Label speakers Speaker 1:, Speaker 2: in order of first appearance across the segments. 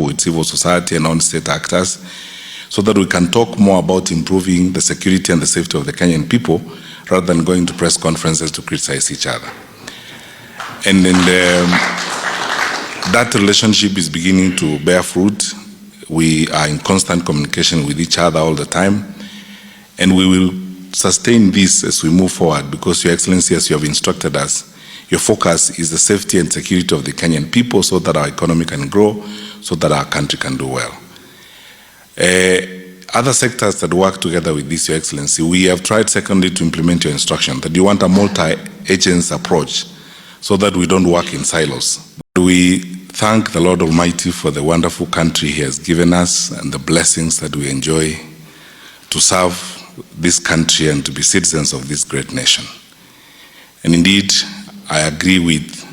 Speaker 1: table with civil society and non-state actors so that we can talk more about improving the security and the safety of the Kenyan people rather than going to press conferences to criticize each other. And that relationship is beginning to bear fruit. We are in constant communication with each other all the time, and we will sustain this as we move forward because, Your Excellency, as you have instructed us, your focus is the safety and security of the Kenyan people so that our economy can grow, so that our country can do well. Other sectors that work together with this, Your Excellency, we have tried secondly to implement your instruction that you want a multi-agents approach so that we don't work in silos. We thank the Lord Almighty for the wonderful country He has given us and the blessings that we enjoy to serve this country and to be citizens of this great nation. And indeed, I agree with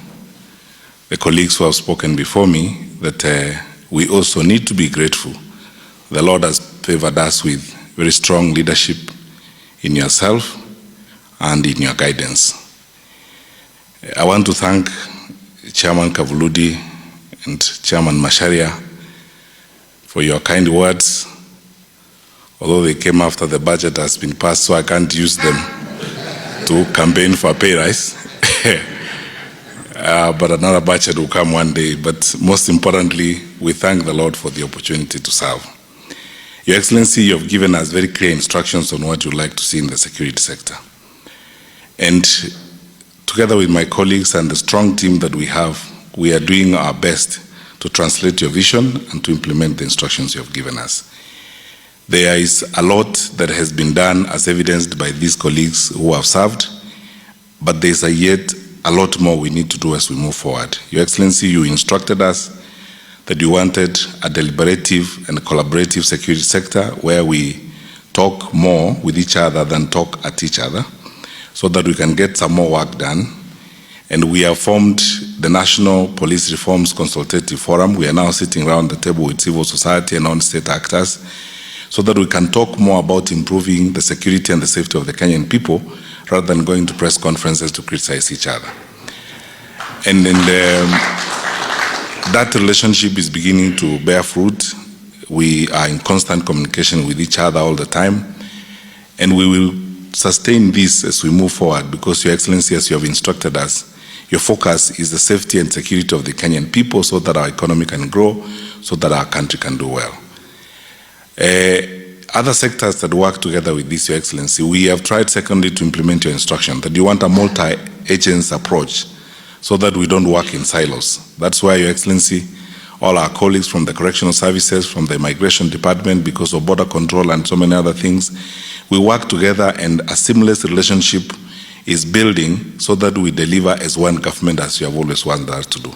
Speaker 1: the colleagues who have spoken before me that we also need to be grateful. The Lord has favored us with very strong leadership in yourself and in your guidance. I want to thank Chairman Kavuludi and Chairman Masharia for your kind words, although they came after the budget has been passed, so I can't use them to campaign for a pay rise. But another budget will come one day. But most importantly, we thank the Lord for the opportunity to serve. Your Excellency, you have given us very clear instructions on what you'd like to see in the security sector. And together with my colleagues and the strong team that we have, we are doing our best to translate your vision and to implement the instructions you have given us. There is a lot that has been done as evidenced by these colleagues who have served, but there is yet a lot more we need to do as we move forward. Your Excellency, you instructed us that you wanted a deliberative and collaborative security sector where we talk more with each other than talk at each other so that we can get some more work done. And we have formed the National Police Reforms Consultative Forum. We are now sitting around the table with civil society and non-state actors so that we can talk more about improving the security and the safety of the Kenyan people rather than going to press conferences to criticize each other. And that relationship is beginning to bear fruit. We are in constant communication with each other all the time, and we will sustain this as we move forward because, Your Excellency, as you have instructed us, your focus is the safety and security of the Kenyan people so that our economy can grow, so that our country can do well. Other sectors that work together with this, Your Excellency, we have tried secondly to implement your instruction that you want a multi-agents approach so that we don't work in silos. That's why, Your Excellency, all our colleagues from the correctional services, from the immigration department, because of border control and so many other things, we work together and a seamless relationship is building so that we deliver as one government as you have always wanted us to do.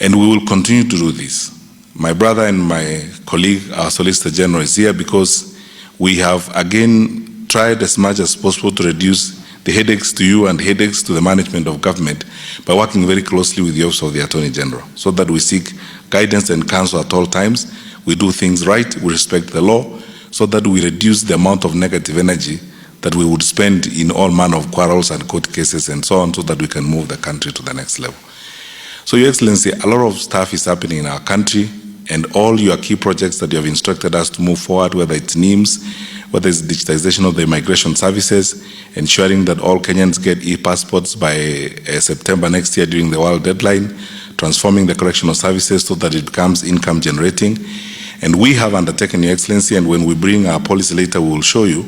Speaker 1: And we will continue to do this. My brother and my colleague, our Solicitor General, is here because we have again tried as much as possible to reduce the headaches to you and headaches to the management of government by working very closely with the Office of the Attorney General so that we seek guidance and counsel at all times. We do things right, we respect the law, so that we reduce the amount of negative energy that we would spend in all manner of quarrels and court cases and so on, so that we can move the country to the next level. So, Your Excellency, a lot of stuff is happening in our country, and all your key projects that you have instructed us to move forward, whether it's NIMS, whether it's digitization of the immigration services, ensuring that all Kenyans get e-passports by September next year during the world deadline, transforming the correctional services so that it becomes income generating. And we have undertaken, Your Excellency, and when we bring our policy later, we will show you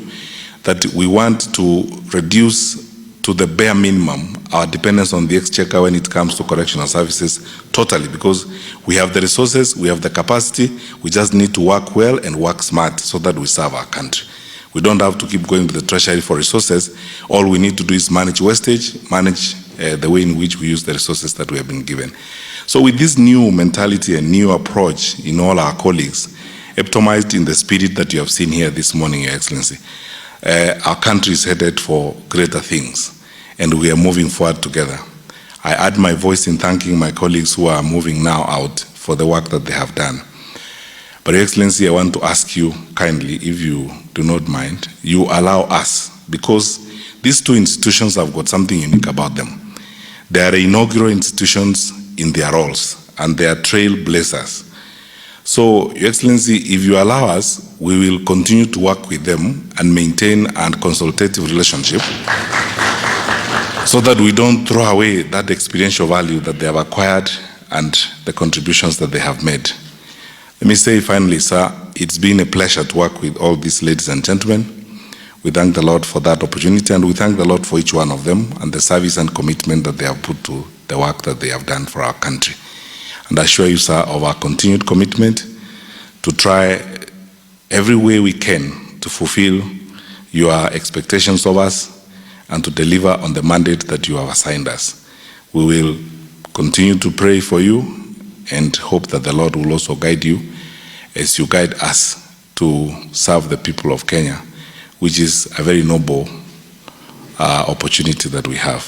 Speaker 1: that we want to reduce to the bare minimum our dependence on the exchequer when it comes to correctional services totally, because we have the resources, we have the capacity, we just need to work well and work smart so that we serve our country. We don't have to keep going to the treasury for resources. All we need to do is manage wastage, manage the way in which we use the resources that we have been given. So with this new mentality and new approach in all our colleagues, epitomized in the spirit that you have seen here this morning, Your Excellency, our country is headed for greater things, and we are moving forward together. I add my voice in thanking my colleagues who are moving now out for the work that they have done. But, Your Excellency, I want to ask you kindly, if you do not mind, you allow us, because these two institutions have got something unique about them. They are inaugural institutions in their roles, and they are trailblazers. So, Your Excellency, if you allow us, we will continue to work with them and maintain a consultative relationship so that we don't throw away that experiential value that they have acquired and the contributions that they have made. Let me say finally, sir, it's been a pleasure to work with all these ladies and gentlemen. We thank the Lord for that opportunity, and we thank the Lord for each one of them and the service and commitment that they have put to the work that they have done for our country. And I assure you, sir, of our continued commitment to try every way we can to fulfill your expectations of us and to deliver on the mandate that you have assigned us. We will continue to pray for you and hope that the Lord will also guide you as you guide us to serve the people of Kenya, which is a very noble opportunity that we have.